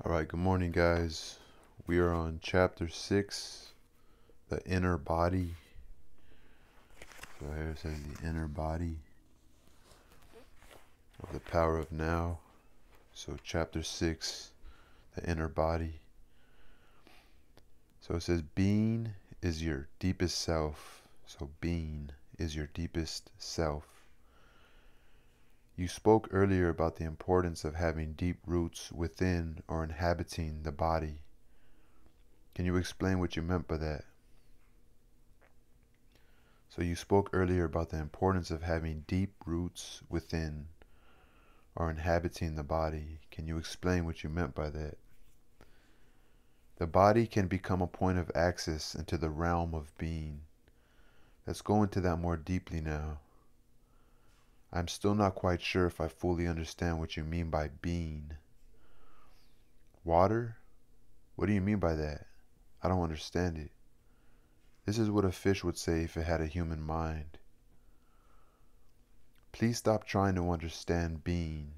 Alright, good morning, guys. We are on chapter 6, the inner body. So here it says the inner body of the power of now. So chapter 6, the inner body. So it says being is your deepest self. So being is your deepest self. You spoke earlier about the importance of having deep roots within or inhabiting the body. Can you explain what you meant by that? So you spoke earlier about the importance of having deep roots within or inhabiting the body. Can you explain what you meant by that? The body can become a point of access into the realm of being. Let's go into that more deeply now. I'm still not quite sure if I fully understand what you mean by being. Water? What do you mean by that? I don't understand it. This is what a fish would say if it had a human mind. Please stop trying to understand being.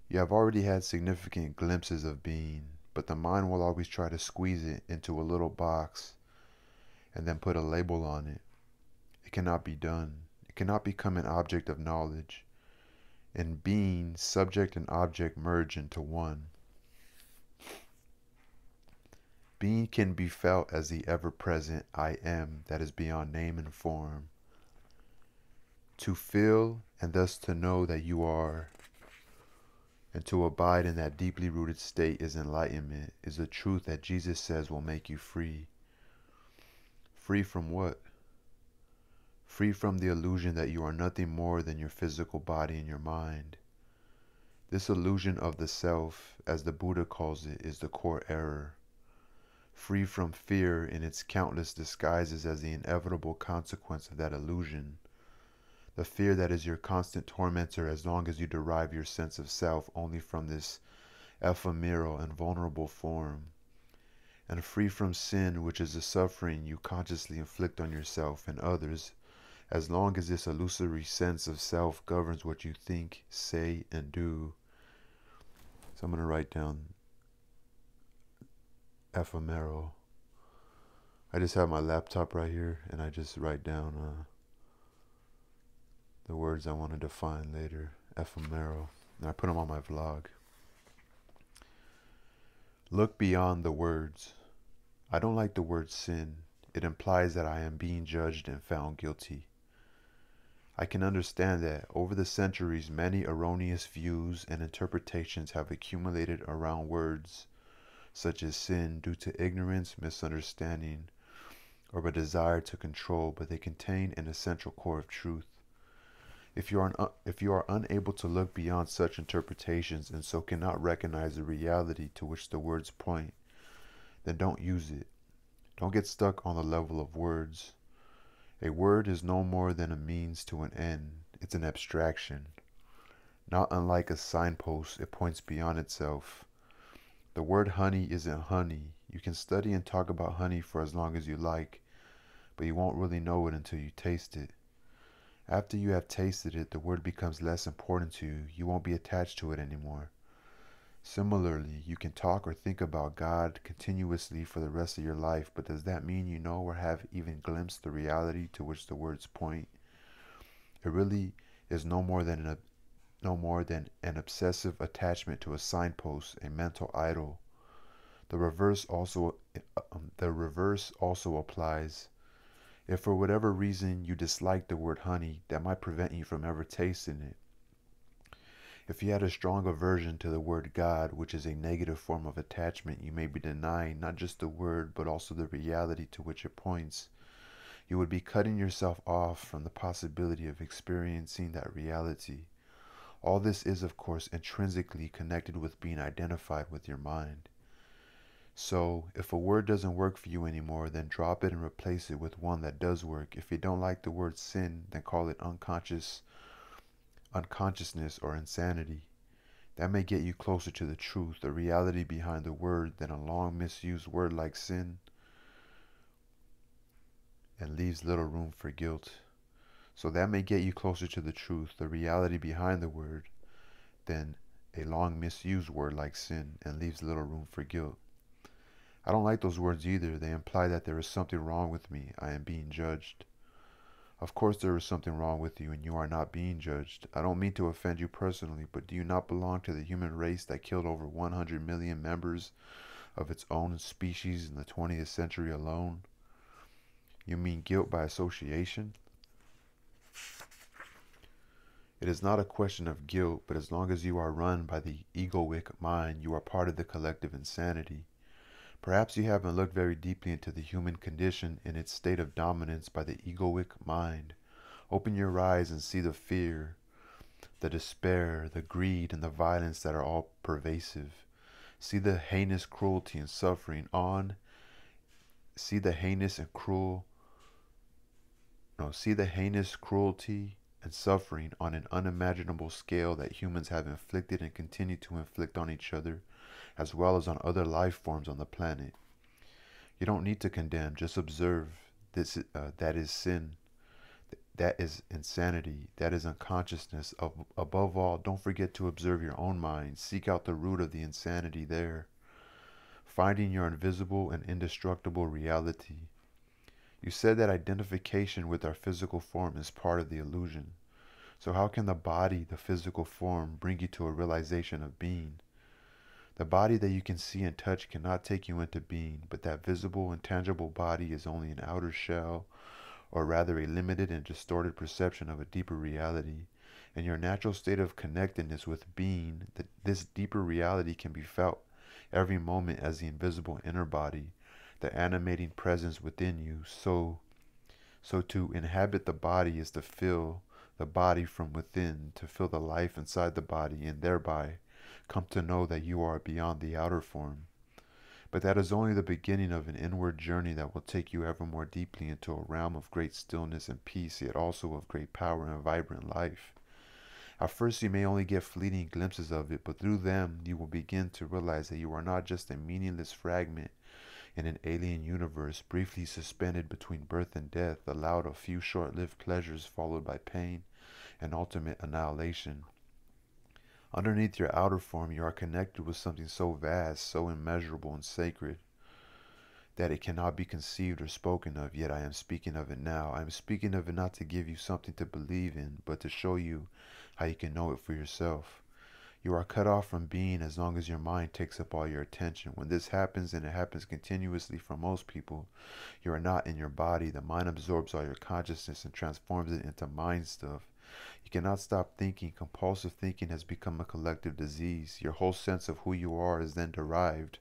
You have already had significant glimpses of being, but the mind will always try to squeeze it into a little box and then put a label on it. It cannot be done. It cannot become an object of knowledge. In being, subject and object merge into one. Being can be felt as the ever-present I am that is beyond name and form. To feel and thus to know that you are, and to abide in that deeply rooted state is enlightenment, is the truth that Jesus says will make you free. Free from what? Free from the illusion that you are nothing more than your physical body and your mind. This illusion of the self, as the Buddha calls it, is the core error. Free from fear in its countless disguises as the inevitable consequence of that illusion. The fear that is your constant tormentor as long as you derive your sense of self only from this ephemeral and vulnerable form. And free from sin, which is the suffering you consciously inflict on yourself and others, as long as this illusory sense of self governs what you think, say, and do. So I'm going to write down ephemeral. I just have my laptop right here, and I just write down the words I want to define later. Ephemeral. And I put them on my vlog. Look beyond the words. I don't like the word sin. It implies that I am being judged and found guilty. I can understand that over the centuries many erroneous views and interpretations have accumulated around words such as sin due to ignorance, misunderstanding, or a desire to control, but they contain an essential core of truth. If you are unable to look beyond such interpretations and so cannot recognize the reality to which the words point, then don't use it. Don't get stuck on the level of words. A word is no more than a means to an end. It's an abstraction. Not unlike a signpost, it points beyond itself. The word honey isn't honey. You can study and talk about honey for as long as you like, but you won't really know it until you taste it. After you have tasted it, the word becomes less important to you. You won't be attached to it anymore. Similarly, you can talk or think about God continuously for the rest of your life, but does that mean you know or have even glimpsed the reality to which the words point? It really is no more than an obsessive attachment to a signpost, a mental idol. The reverse also applies. If for whatever reason you dislike the word honey, that might prevent you from ever tasting it. If you had a strong aversion to the word God, which is a negative form of attachment, you may be denying not just the word, but also the reality to which it points. You would be cutting yourself off from the possibility of experiencing that reality. All this is, of course, intrinsically connected with being identified with your mind. So, if a word doesn't work for you anymore, then drop it and replace it with one that does work. If you don't like the word sin, then call it unconsciousness or insanity. That may get you closer to the truth, the reality behind the word, than a long misused word like sin, and leaves little room for guilt. So that may get you closer to the truth, the reality behind the word, than a long misused word like sin and leaves little room for guilt. I don't like those words either. They imply that there is something wrong with me. I am being judged. Of course there is something wrong with you and you are not being judged. I don't mean to offend you personally, but do you not belong to the human race that killed over 100 million members of its own species in the 20th century alone? You mean guilt by association? It is not a question of guilt, but as long as you are run by the egoic mind, you are part of the collective insanity. Perhaps you haven't looked very deeply into the human condition in its state of dominance by the egoic mind. Open your eyes and see the fear, the despair, the greed, and the violence that are all pervasive. See the heinous cruelty and suffering on. See the heinous and cruel. No, see the heinous cruelty and suffering on an unimaginable scale that humans have inflicted and continue to inflict on each other, as well as on other life forms on the planet. You don't need to condemn, just observe. That is sin. That is insanity. That is unconsciousness. Above all, don't forget to observe your own mind. Seek out the root of the insanity there, finding your invisible and indestructible reality. You said that identification with our physical form is part of the illusion. So how can the body, the physical form, bring you to a realization of being? The body that you can see and touch cannot take you into being, but that visible and tangible body is only an outer shell, or rather a limited and distorted perception of a deeper reality. In your natural state of connectedness with being, this deeper reality can be felt every moment as the invisible inner body, the animating presence within you. So to inhabit the body is to feel the body from within, to feel the life inside the body, and thereby come to know that you are beyond the outer form. But that is only the beginning of an inward journey that will take you ever more deeply into a realm of great stillness and peace, yet also of great power and vibrant life. At first you may only get fleeting glimpses of it, but through them you will begin to realize that you are not just a meaningless fragment in an alien universe, briefly suspended between birth and death, allowed a few short-lived pleasures followed by pain and ultimate annihilation. Underneath your outer form, you are connected with something so vast, so immeasurable and sacred, that it cannot be conceived or spoken of, yet I am speaking of it now. I am speaking of it not to give you something to believe in, but to show you how you can know it for yourself. You are cut off from being as long as your mind takes up all your attention. When this happens, and it happens continuously for most people, you are not in your body. The mind absorbs all your consciousness and transforms it into mind stuff. You cannot stop thinking. Compulsive thinking has become a collective disease. Your whole sense of who you are is then derived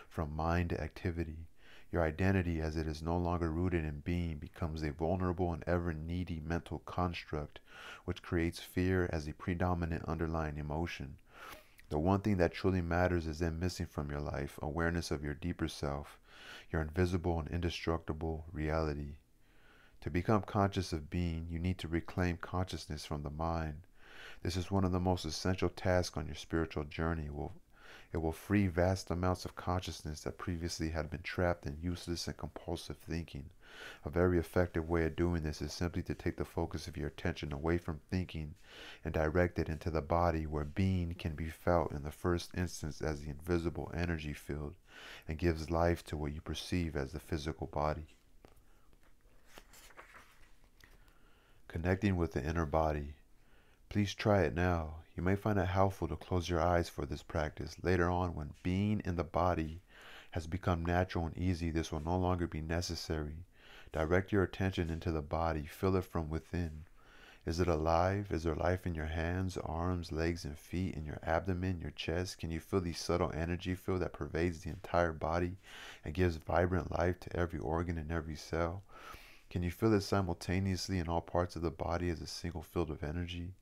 from mind activity. Your identity, as it is no longer rooted in being, becomes a vulnerable and ever needy mental construct, which creates fear as a predominant underlying emotion. The one thing that truly matters is then missing from your life: awareness of your deeper self, your invisible and indestructible reality. To become conscious of being, you need to reclaim consciousness from the mind. This is one of the most essential tasks on your spiritual journey. It will free vast amounts of consciousness that previously had been trapped in useless and compulsive thinking. A very effective way of doing this is simply to take the focus of your attention away from thinking and direct it into the body, where being can be felt in the first instance as the invisible energy field and gives life to what you perceive as the physical body. Connecting with the inner body. Please try it now. You may find it helpful to close your eyes for this practice. Later on, when being in the body has become natural and easy, this will no longer be necessary. Direct your attention into the body. Feel it from within. Is it alive? Is there life in your hands, arms, legs, and feet, in your abdomen, your chest? Can you feel the subtle energy field that pervades the entire body and gives vibrant life to every organ and every cell? Can you feel it simultaneously in all parts of the body as a single field of energy?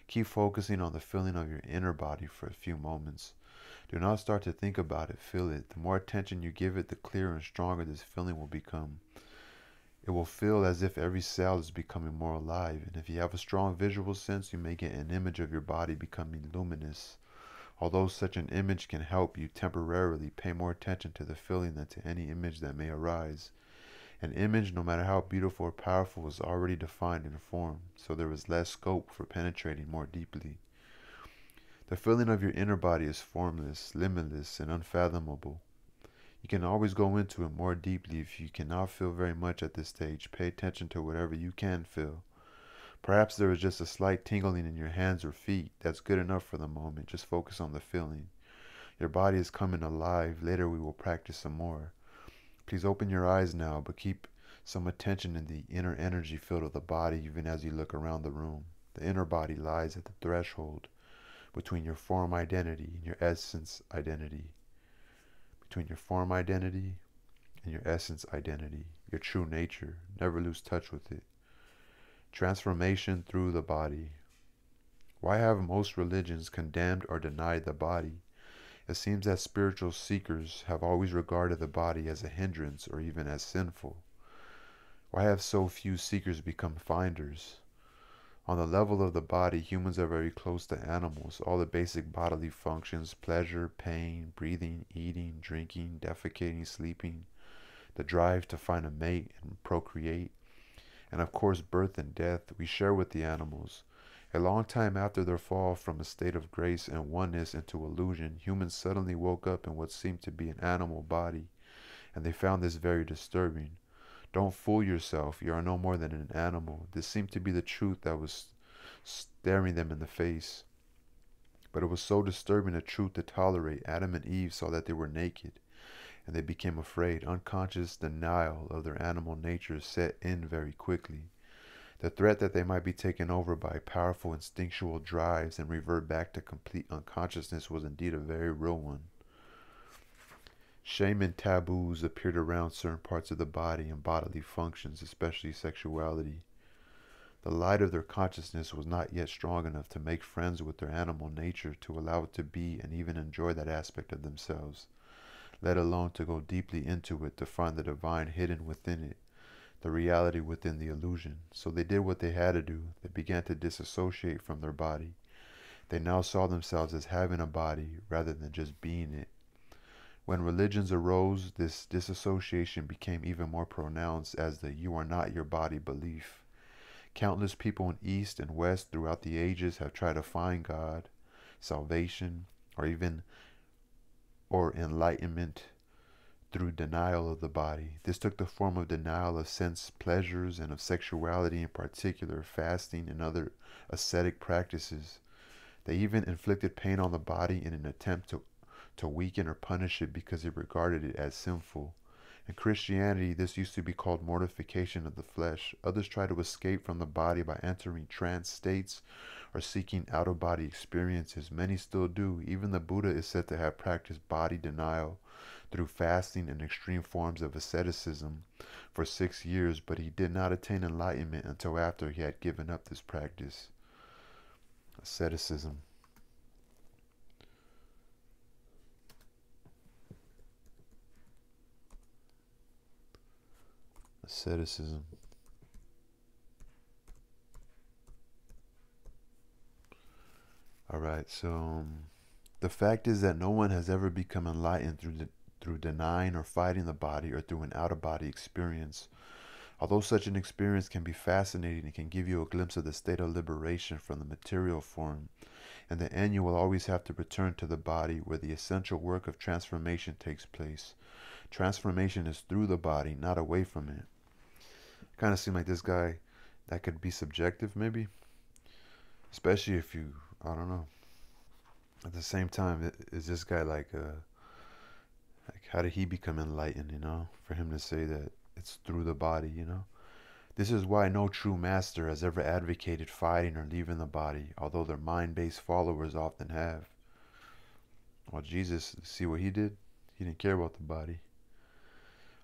Keep focusing on the feeling of your inner body for a few moments. Do not start to think about it, feel it. The more attention you give it, the clearer and stronger this feeling will become. It will feel as if every cell is becoming more alive, and if you have a strong visual sense, you may get an image of your body becoming luminous. Although such an image can help you temporarily, pay more attention to the feeling than to any image that may arise. An image, no matter how beautiful or powerful, is already defined in form, so there is less scope for penetrating more deeply. The feeling of your inner body is formless, limitless, and unfathomable. You can always go into it more deeply if you cannot feel very much at this stage. Pay attention to whatever you can feel. Perhaps there is just a slight tingling in your hands or feet. That's good enough for the moment. Just focus on the feeling. Your body is coming alive. Later we will practice some more. Please open your eyes now, but keep some attention in the inner energy field of the body even as you look around the room. The inner body lies at the threshold between your form identity and your essence identity. Between your form identity and your essence identity, your true nature. Never lose touch with it. Transformation through the body. Why have most religions condemned or denied the body? It seems that spiritual seekers have always regarded the body as a hindrance or even as sinful. Why have so few seekers become finders? On the level of the body, humans are very close to animals. All the basic bodily functions, pleasure, pain, breathing, eating, drinking, defecating, sleeping, the drive to find a mate and procreate, and of course birth and death, we share with the animals. A long time after their fall from a state of grace and oneness into illusion, humans suddenly woke up in what seemed to be an animal body, and they found this very disturbing. Don't fool yourself, you are no more than an animal. This seemed to be the truth that was staring them in the face. But it was so disturbing a truth to tolerate. Adam and Eve saw that they were naked, and they became afraid. Unconscious denial of their animal nature set in very quickly. The threat that they might be taken over by powerful instinctual drives and revert back to complete unconsciousness was indeed a very real one. Shame and taboos appeared around certain parts of the body and bodily functions, especially sexuality. The light of their consciousness was not yet strong enough to make friends with their animal nature, to allow it to be and even enjoy that aspect of themselves, let alone to go deeply into it, to find the divine hidden within it, the reality within the illusion. So they did what they had to do. They began to disassociate from their body. They now saw themselves as having a body rather than just being it. When religions arose, this disassociation became even more pronounced as the "you are not your body" belief. Countless people in East and West throughout the ages have tried to find God, salvation, or enlightenment through denial of the body. This took the form of denial of sense pleasures and of sexuality in particular, fasting and other ascetic practices. They even inflicted pain on the body in an attempt to weaken or punish it because they regarded it as sinful. In Christianity, this used to be called mortification of the flesh. Others try to escape from the body by entering trance states or seeking out-of-body experiences. Many still do. Even the Buddha is said to have practiced body denial through fasting and extreme forms of asceticism for 6 years, but he did not attain enlightenment until after he had given up this practice. Asceticism. Asceticism. Alright, so the fact is that no one has ever become enlightened through denying or fighting the body or through an out-of-body experience. Although such an experience can be fascinating and can give you a glimpse of the state of liberation from the material form, in the end you will always have to return to the body where the essential work of transformation takes place. Transformation is through the body, not away from it. Kind of seem like this guy, that could be subjective maybe, especially if you, I don't know. At the same time, is this guy like how did he become enlightened, for him to say that it's through the body. This is why no true master has ever advocated fighting or leaving the body, although their mind-based followers often have. Well, Jesus, see what he did? He didn't care about the body.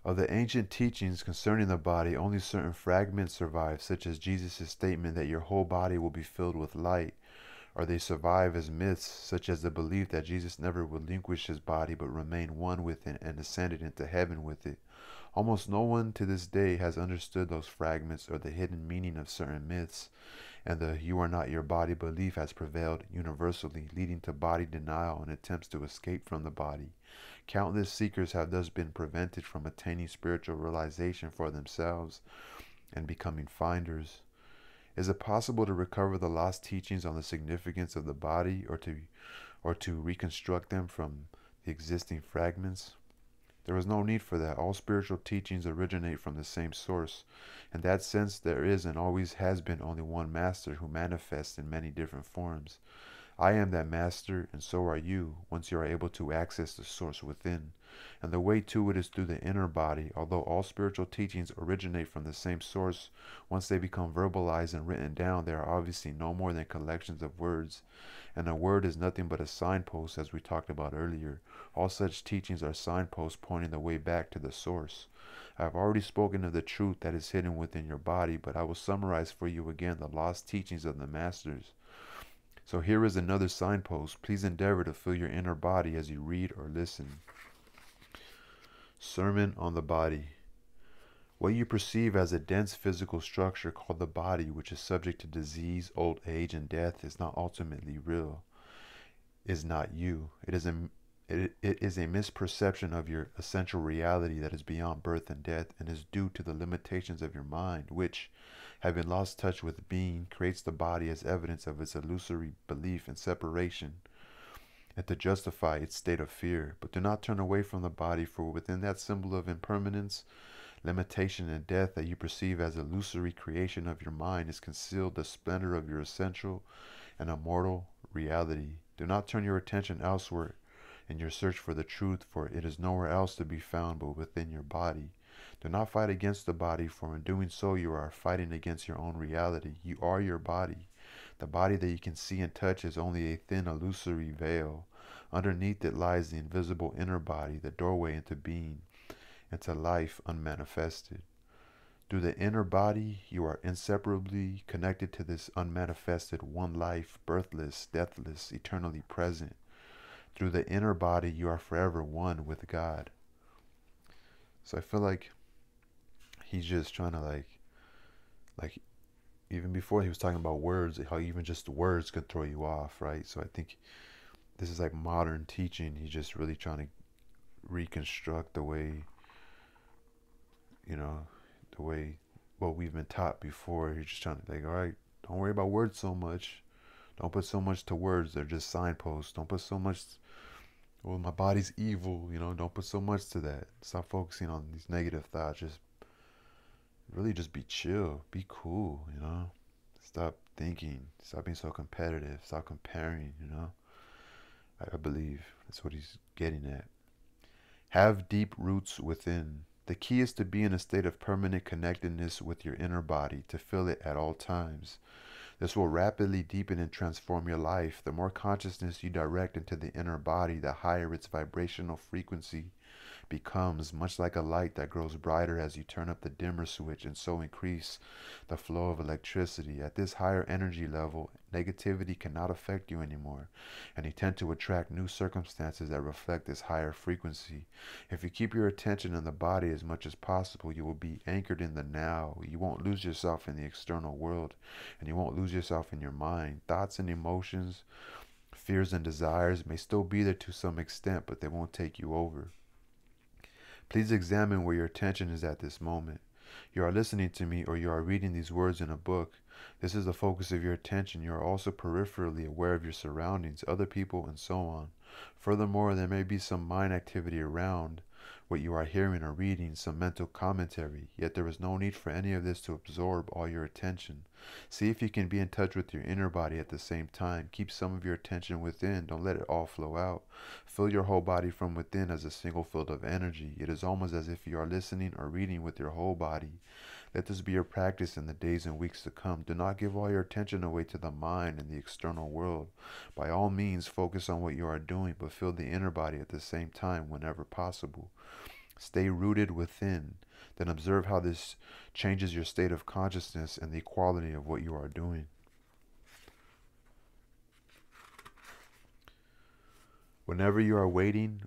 Of the ancient teachings concerning the body, only certain fragments survive, such as Jesus' statement that your whole body will be filled with light, or they survive as myths, such as the belief that Jesus never relinquished his body but remained one with it and ascended into heaven with it. Almost no one to this day has understood those fragments or the hidden meaning of certain myths, and the "you are not your body" belief has prevailed universally, leading to body denial and attempts to escape from the body. Countless seekers have thus been prevented from attaining spiritual realization for themselves and becoming finders. Is it possible to recover the lost teachings on the significance of the body, or to reconstruct them from the existing fragments? There is no need for that. All spiritual teachings originate from the same source. In that sense, there is and always has been only one master who manifests in many different forms. I am that master, and so are you, once you are able to access the source within. And the way to it is through the inner body. Although all spiritual teachings originate from the same source, once they become verbalized and written down, they are obviously no more than collections of words. And a word is nothing but a signpost, as we talked about earlier. All such teachings are signposts pointing the way back to the source. I have already spoken of the truth that is hidden within your body, but I will summarize for you again the lost teachings of the masters. So here is another signpost. Please endeavor to fill your inner body as you read or listen. Sermon on the Body. What you perceive as a dense physical structure called the body, which is subject to disease, old age, and death, is not ultimately real, is not you. It is a misperception of your essential reality that is beyond birth and death, and is due to the limitations of your mind, which, having lost touch with being, creates the body as evidence of its illusory belief in separation, and to justify its state of fear. But do not turn away from the body, for within that symbol of impermanence, limitation, and death that you perceive as illusory creation of your mind is concealed the splendor of your essential and immortal reality. Do not turn your attention elsewhere in your search for the truth, for it is nowhere else to be found but within your body. Do not fight against the body, for in doing so you are fighting against your own reality. You are your body. The body that you can see and touch is only a thin, illusory veil. Underneath it lies the invisible inner body, the doorway into being, into life unmanifested. Through the inner body, you are inseparably connected to this unmanifested one life, birthless, deathless, eternally present. Through the inner body, you are forever one with God. So I feel like he's just trying to like even before he was talking about words, how even just the words could throw you off, right? So I think this is like modern teaching. He's just really trying to reconstruct the way, the way what we've been taught before. He's just trying to all right, don't worry about words so much. Don't put so much to words. They're just signposts. Don't put so much, well, my body's evil, don't put so much to that. Stop focusing on these negative thoughts. Just really just be chill. Be cool, Stop thinking. Stop being so competitive. Stop comparing, I believe that's what he's getting at. Have deep roots within. The key is to be in a state of permanent connectedness with your inner body, to feel it at all times. This will rapidly deepen and transform your life. The more consciousness you direct into the inner body, the higher its vibrational frequency becomes, much like a light that grows brighter as you turn up the dimmer switch and so increase the flow of electricity. At this higher energy level, negativity cannot affect you anymore, and you tend to attract new circumstances that reflect this higher frequency. If you keep your attention in the body as much as possible, you will be anchored in the now. You won't lose yourself in the external world, and you won't lose yourself in your mind. Thoughts and emotions, fears and desires may still be there to some extent, but they won't take you over. Please examine where your attention is at this moment. You are listening to me, or you are reading these words in a book. This is the focus of your attention. You are also peripherally aware of your surroundings, other people, and so on. Furthermore, there may be some mind activity around what you are hearing or reading, some mental commentary, yet there is no need for any of this to absorb all your attention. See if you can be in touch with your inner body at the same time. Keep some of your attention within. Don't let it all flow out. Fill your whole body from within as a single field of energy. It is almost as if you are listening or reading with your whole body. Let this be your practice in the days and weeks to come. Do not give all your attention away to the mind and the external world. By all means, focus on what you are doing, but fill the inner body at the same time whenever possible. Stay rooted within. Then observe how this changes your state of consciousness and the quality of what you are doing. Whenever you are waiting,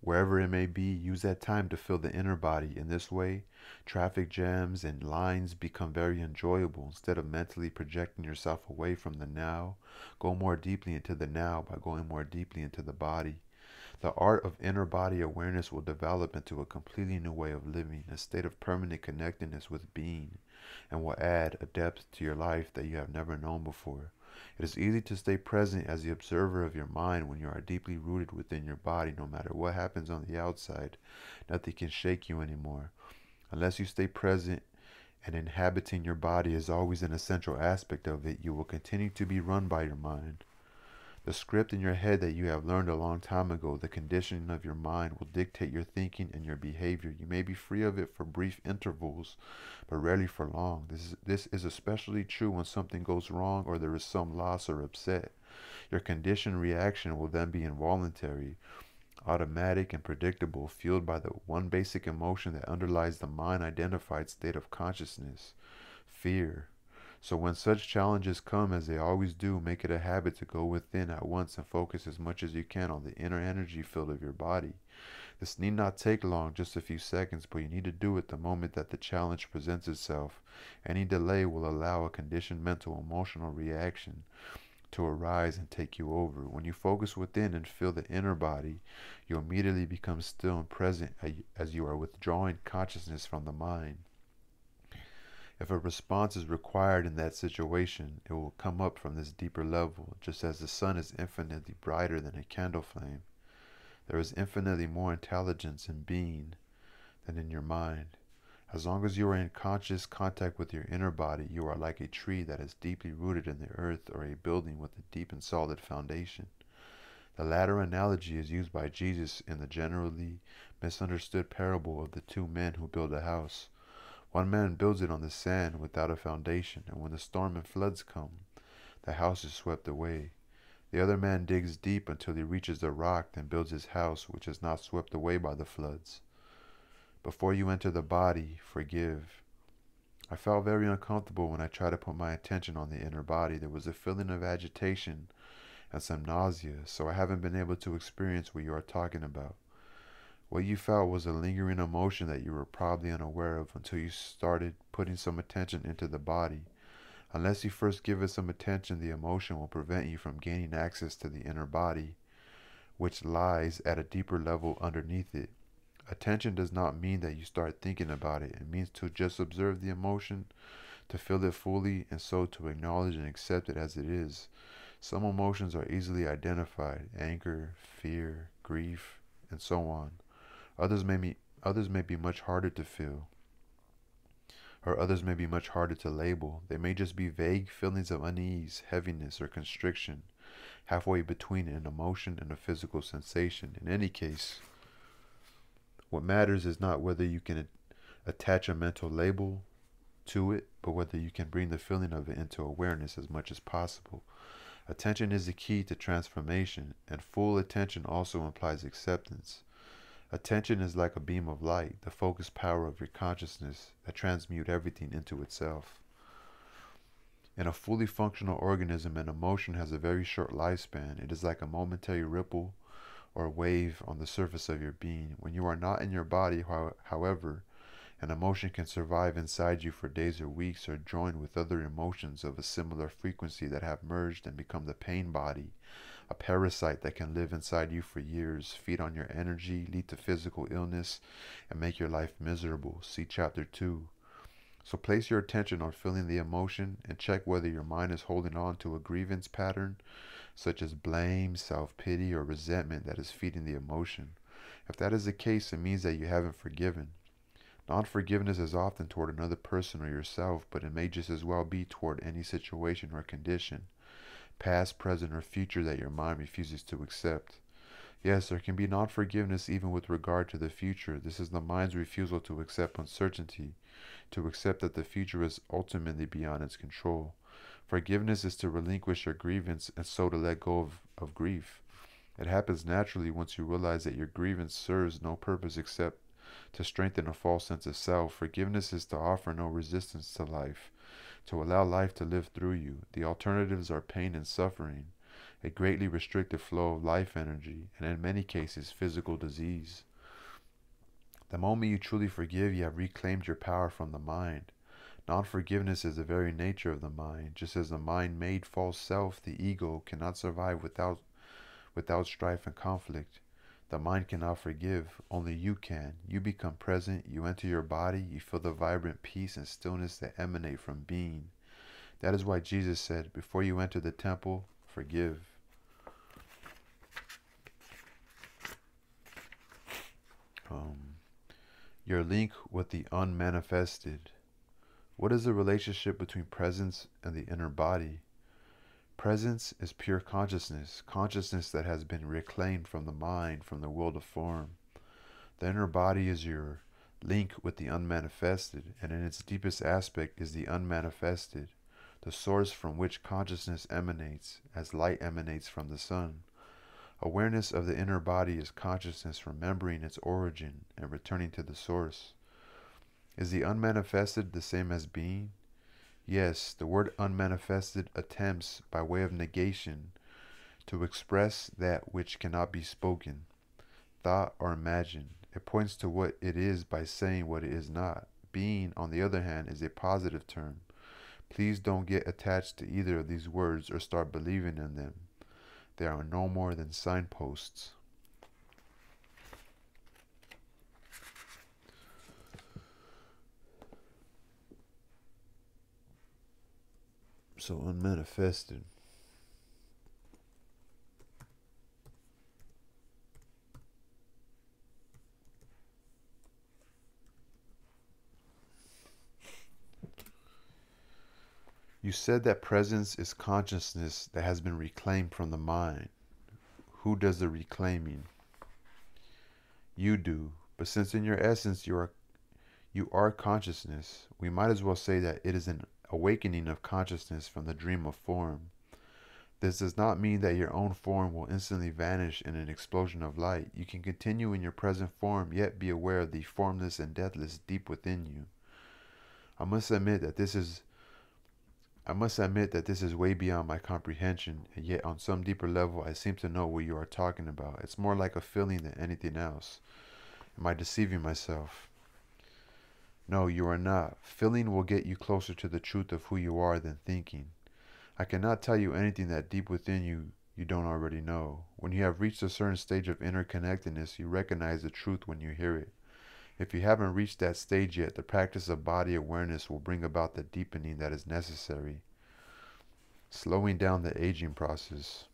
wherever it may be, use that time to fill the inner body. In this way, traffic jams and lines become very enjoyable. Instead of mentally projecting yourself away from the now, go more deeply into the now by going more deeply into the body. The art of inner body awareness will develop into a completely new way of living, a state of permanent connectedness with being, and will add a depth to your life that you have never known before. It is easy to stay present as the observer of your mind when you are deeply rooted within your body. No matter what happens on the outside, nothing can shake you anymore. Unless you stay present and inhabiting your body is always an essential aspect of it, you will continue to be run by your mind. The script in your head that you have learned a long time ago, the conditioning of your mind, will dictate your thinking and your behavior. You may be free of it for brief intervals, but rarely for long. This is especially true when something goes wrong or there is some loss or upset. Your conditioned reaction will then be involuntary, automatic, and predictable, fueled by the one basic emotion that underlies the mind-identified state of consciousness: fear. So when such challenges come, as they always do, make it a habit to go within at once and focus as much as you can on the inner energy field of your body. This need not take long, just a few seconds, but you need to do it the moment that the challenge presents itself. Any delay will allow a conditioned mental emotional reaction to arise and take you over. When you focus within and feel the inner body, you immediately become still and present as you are withdrawing consciousness from the mind. If a response is required in that situation, it will come up from this deeper level, just as the sun is infinitely brighter than a candle flame. There is infinitely more intelligence in being than in your mind. As long as you are in conscious contact with your inner body, you are like a tree that is deeply rooted in the earth, or a building with a deep and solid foundation. The latter analogy is used by Jesus in the generally misunderstood parable of the two men who build a house. One man builds it on the sand without a foundation, and when the storm and floods come, the house is swept away. The other man digs deep until he reaches the rock, then builds his house, which is not swept away by the floods. Before you enter the body, forgive. I felt very uncomfortable when I tried to put my attention on the inner body. There was a feeling of agitation and some nausea, so I haven't been able to experience what you are talking about. What you felt was a lingering emotion that you were probably unaware of until you started putting some attention into the body. Unless you first give it some attention, the emotion will prevent you from gaining access to the inner body, which lies at a deeper level underneath it. Attention does not mean that you start thinking about it. It means to just observe the emotion, to feel it fully, and so to acknowledge and accept it as it is. Some emotions are easily identified: anger, fear, grief, and so on. Others may be much harder to feel, or others may be much harder to label. They may just be vague feelings of unease, heaviness, or constriction, halfway between an emotion and a physical sensation. In any case, what matters is not whether you can attach a mental label to it, but whether you can bring the feeling of it into awareness as much as possible. Attention is the key to transformation, and full attention also implies acceptance. Attention is like a beam of light, the focused power of your consciousness that transmutes everything into itself. In a fully functional organism, an emotion has a very short lifespan. It is like a momentary ripple or wave on the surface of your being. When you are not in your body, however, an emotion can survive inside you for days or weeks, or join with other emotions of a similar frequency that have merged and become the pain body, a parasite that can live inside you for years, feed on your energy, lead to physical illness, and make your life miserable. See Chapter 2. So place your attention on feeling the emotion and check whether your mind is holding on to a grievance pattern, such as blame, self-pity, or resentment that is feeding the emotion. If that is the case, it means that you haven't forgiven. Non-forgiveness is often toward another person or yourself, but it may just as well be toward any situation or condition, past, present, or future, that your mind refuses to accept. Yes, there can be non-forgiveness even with regard to the future. This is the mind's refusal to accept uncertainty, to accept that the future is ultimately beyond its control. Forgiveness is to relinquish your grievance and so to let go of grief. It happens naturally once you realize that your grievance serves no purpose except to strengthen a false sense of self. Forgiveness is to offer no resistance to life, to allow life to live through you. The alternatives are pain and suffering, a greatly restricted flow of life energy, and in many cases, physical disease. The moment you truly forgive, you have reclaimed your power from the mind. Non-forgiveness is the very nature of the mind. Just as the mind-made false self, the ego, cannot survive without strife and conflict. The mind cannot forgive. Only you can. You become present. You enter your body. You feel the vibrant peace and stillness that emanate from being. That is why Jesus said, before you enter the temple, forgive. Your link with the unmanifested. What is the relationship between presence and the inner body? Presence is pure consciousness, consciousness that has been reclaimed from the mind, from the world of form. The inner body is your link with the unmanifested, and in its deepest aspect is the unmanifested, the source from which consciousness emanates, as light emanates from the sun. Awareness of the inner body is consciousness remembering its origin and returning to the source. Is the unmanifested the same as being? Yes, the word unmanifested attempts, by way of negation, to express that which cannot be spoken, thought, or imagined. It points to what it is by saying what it is not. Being, on the other hand, is a positive term. Please don't get attached to either of these words or start believing in them. They are no more than signposts. So unmanifested. You said that presence is consciousness that has been reclaimed from the mind. Who does the reclaiming? You do. But since in your essence you are consciousness, we might as well say that it is an awakening of consciousness from the dream of form. This does not mean that your own form will instantly vanish in an explosion of light. You can continue in your present form, yet be aware of the formless and deathless deep within you. I must admit that this is way beyond my comprehension, and yet on some deeper level I seem to know what you are talking about. It's more like a feeling than anything else. Am I deceiving myself? No, you are not. Feeling will get you closer to the truth of who you are than thinking. I cannot tell you anything that deep within you don't already know. When you have reached a certain stage of interconnectedness, you recognize the truth when you hear it. If you haven't reached that stage yet, the practice of body awareness will bring about the deepening that is necessary, slowing down the aging process.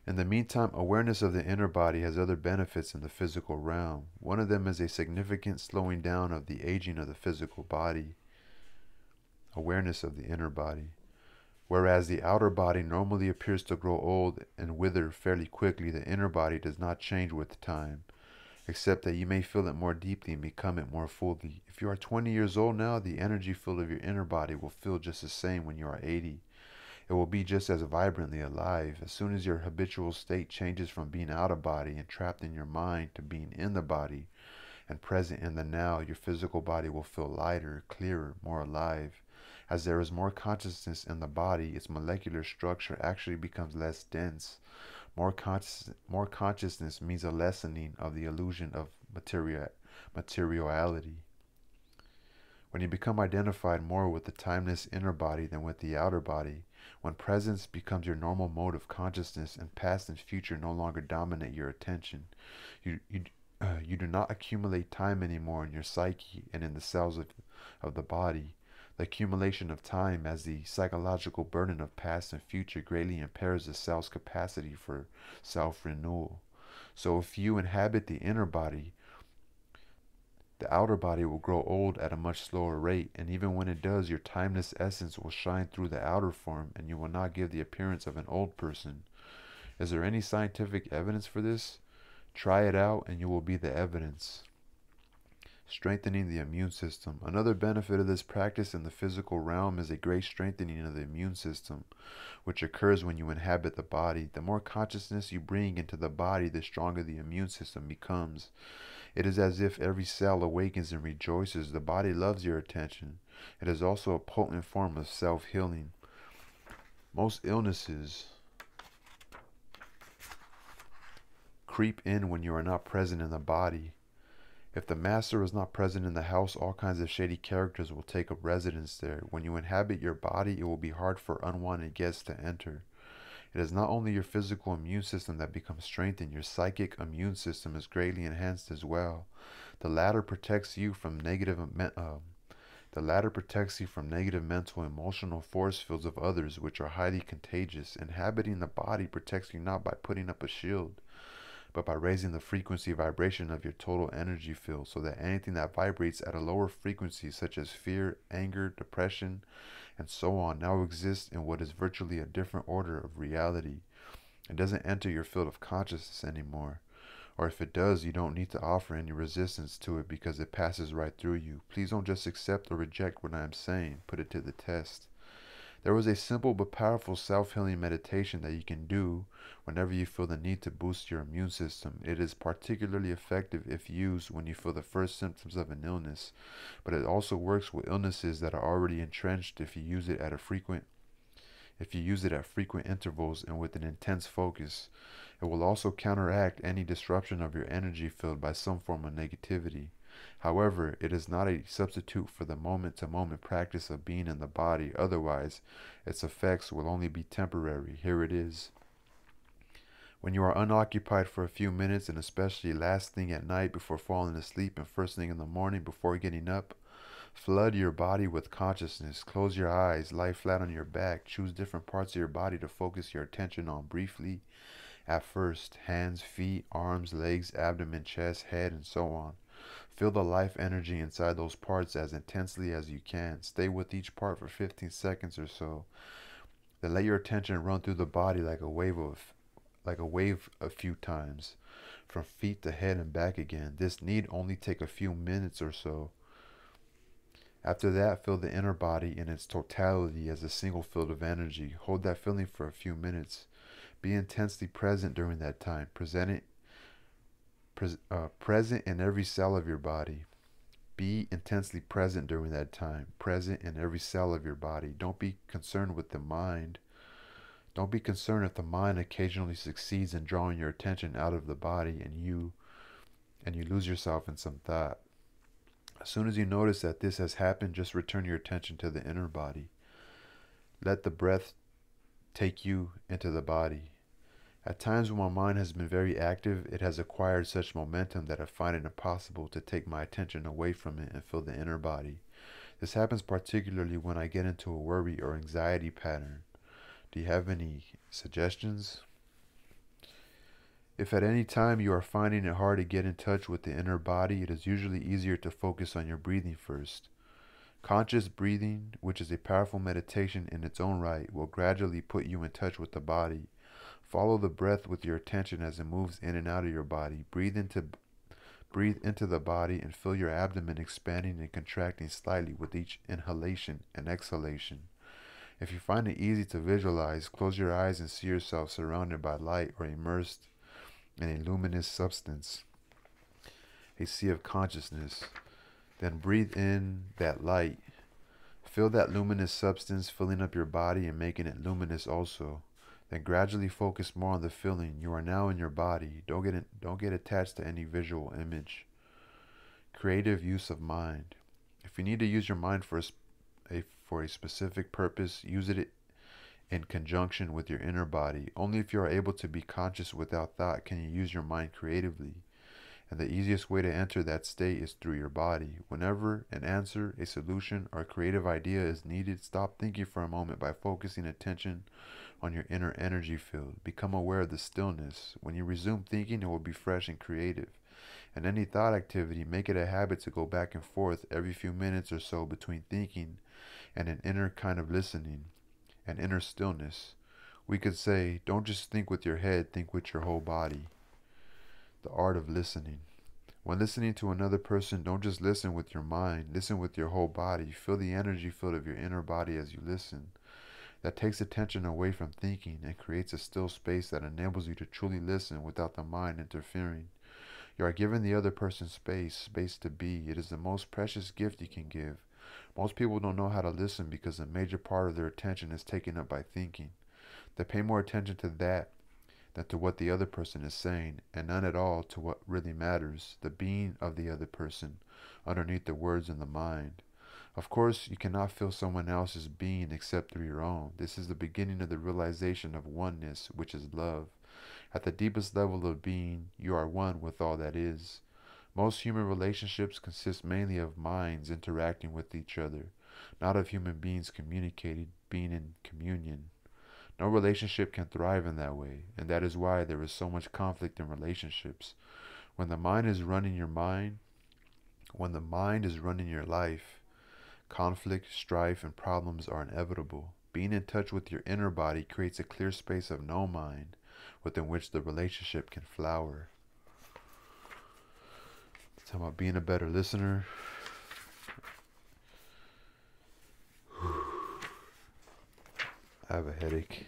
In the meantime, awareness of the inner body has other benefits in the physical realm. One of them is a significant slowing down of the aging of the physical body. Awareness of the inner body. Whereas the outer body normally appears to grow old and wither fairly quickly, the inner body does not change with time, except that you may feel it more deeply and become it more fully. If you are 20 years old now, the energy field of your inner body will feel just the same when you are 80. It will be just as vibrantly alive. As soon as your habitual state changes from being out of body and trapped in your mind to being in the body and present in the now, your physical body will feel lighter, clearer, more alive. As there is more consciousness in the body, its molecular structure actually becomes less dense. More consciousness means a lessening of the illusion of materiality. When you become identified more with the timeless inner body than with the outer body, when presence becomes your normal mode of consciousness and past and future no longer dominate your attention, you do not accumulate time anymore in your psyche and in the cells of the body. The accumulation of time as the psychological burden of past and future greatly impairs the cell's capacity for self-renewal. So if you inhabit the inner body, the outer body will grow old at a much slower rate, and even when it does, your timeless essence will shine through the outer form, and you will not give the appearance of an old person. Is there any scientific evidence for this? Try it out, and you will be the evidence. Strengthening the immune system. Another benefit of this practice in the physical realm is a great strengthening of the immune system, which occurs when you inhabit the body. The more consciousness you bring into the body, the stronger the immune system becomes. It is as if every cell awakens and rejoices. The body loves your attention. It is also a potent form of self-healing. Most illnesses creep in when you are not present in the body. If the master is not present in the house, all kinds of shady characters will take up residence there. When you inhabit your body, it will be hard for unwanted guests to enter. It is not only your physical immune system that becomes strengthened, your psychic immune system is greatly enhanced as well. The latter protects you from negative mental and emotional force fields of others which are highly contagious. Inhabiting the body protects you not by putting up a shield, but by raising the frequency vibration of your total energy field so that anything that vibrates at a lower frequency, such as fear, anger, depression, and so on, now exists in what is virtually a different order of reality. It doesn't enter your field of consciousness anymore. Or if it does, you don't need to offer any resistance to it because it passes right through you. Please don't just accept or reject what I am saying. Put it to the test. There was a simple but powerful self-healing meditation that you can do whenever you feel the need to boost your immune system. It is particularly effective if used when you feel the first symptoms of an illness, but it also works with illnesses that are already entrenched if you use it at frequent intervals and with an intense focus. It will also counteract any disruption of your energy field by some form of negativity. However, it is not a substitute for the moment-to-moment practice of being in the body. Otherwise, its effects will only be temporary. Here it is. When you are unoccupied for a few minutes, and especially last thing at night before falling asleep and first thing in the morning before getting up, flood your body with consciousness. Close your eyes, lie flat on your back, choose different parts of your body to focus your attention on briefly. At first, hands, feet, arms, legs, abdomen, chest, head, and so on. Feel the life energy inside those parts as intensely as you can. Stay with each part for 15 seconds or so. Then let your attention run through the body like a wave a few times, from feet to head and back again. This need only take a few minutes or so. After that, feel the inner body in its totality as a single field of energy. Hold that feeling for a few minutes. Be intensely present during that time, present in every cell of your body. Be intensely present during that time, present in every cell of your body. Don't be concerned with the mind. Don't be concerned if the mind occasionally succeeds in drawing your attention out of the body and you lose yourself in some thought. As soon as you notice that this has happened, just return your attention to the inner body. Let the breath take you into the body. At times when my mind has been very active, it has acquired such momentum that I find it impossible to take my attention away from it and feel the inner body. This happens particularly when I get into a worry or anxiety pattern. Do you have any suggestions? If at any time you are finding it hard to get in touch with the inner body, it is usually easier to focus on your breathing first. Conscious breathing, which is a powerful meditation in its own right, will gradually put you in touch with the body. Follow the breath with your attention as it moves in and out of your body. Breathe into the body and feel your abdomen expanding and contracting slightly with each inhalation and exhalation. If you find it easy to visualize, close your eyes and see yourself surrounded by light or immersed in a luminous substance, a sea of consciousness. Then breathe in that light. Feel that luminous substance filling up your body and making it luminous also. Then gradually focus more on the feeling. You are now in your body. Don't get attached to any visual image. Creative use of mind. If you need to use your mind for a specific purpose, use it in conjunction with your inner body. Only if you are able to be conscious without thought can you use your mind creatively. And the easiest way to enter that state is through your body. Whenever an answer, a solution, or a creative idea is needed, stop thinking for a moment by focusing attention on your inner energy field. Become aware of the stillness. When you resume thinking, it will be fresh and creative. And any thought activity, make it a habit to go back and forth every few minutes or so between thinking and an inner kind of listening, an inner stillness. We could say, don't just think with your head, think with your whole body. The art of listening. When listening to another person, don't just listen with your mind, listen with your whole body. Feel the energy field of your inner body as you listen. That takes attention away from thinking and creates a still space that enables you to truly listen without the mind interfering. You are giving the other person space to be. It is the most precious gift you can give. Most people don't know how to listen because a major part of their attention is taken up by thinking. They pay more attention to that than to what the other person is saying, and none at all to what really matters, the being of the other person, underneath the words in the mind. Of course, you cannot feel someone else's being except through your own. This is the beginning of the realization of oneness, which is love. At the deepest level of being, you are one with all that is. Most human relationships consist mainly of minds interacting with each other, not of human beings communicating, being in communion. No relationship can thrive in that way, and that is why there is so much conflict in relationships. When the mind is running your mind, when the mind is running your life, conflict, strife, and problems are inevitable. Being in touch with your inner body creates a clear space of no mind within which the relationship can flower. It's talking about being a better listener. I have a headache.